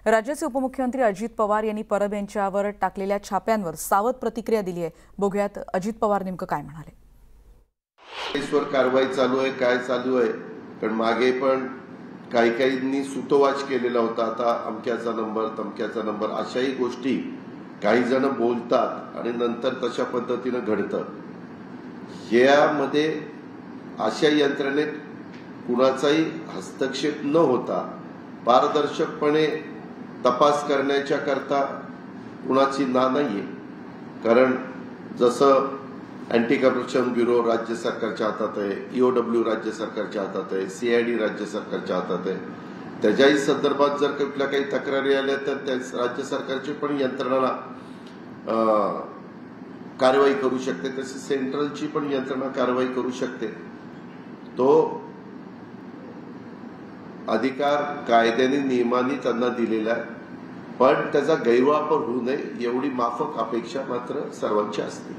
राज्याचे उपमुख्यमंत्री अजित पवार यांनी परब यांच्यावर टाकलेल्या छाप्यांवर सावध प्रतिक्रिया दिली आहे। बघूयात अजित पवार नेमकं काय म्हणाले। केसवर कारवाई चालू आहे, काय चालू आहे, पण मागे पण काहींनी सुतोवाच केलेला होता। आता अमक्याचा नंबर तमक्याचा नंबर अशाही गोष्टी काही जण बोलतात आणि नंतर तशा पद्धतीने घडतं। यामध्ये अशा यंत्रणेत कुणाचाही हस्तक्षेप न होता पारदर्शकपणे तपास करण्याच्या करता कुणाची ना नाहीये। कारण जसं अँटी करप्शन ब्युरो राज्य सरकारच्या हातात आहे, ईओडब्ल्यू राज्य सरकारच्या हातात आहे, सीआयडी राज्य सरकारच्या हातात आहे। त्याच्याही संदर्भात जर कुठल्या काही तक्रारी आल्या तर त्या राज्य सरकारची पण यंत्रणा कारवाई करू शकते, तसे सेंट्रलची पण यंत्रणा कारवाई करू शकते। तो अधिकार कायद्याने नियमाने त्यांना दिलेला आहे, पण त्याचा गैरवापर होऊ नये एवढी माफक अपेक्षा मात्र सर्वांची असते।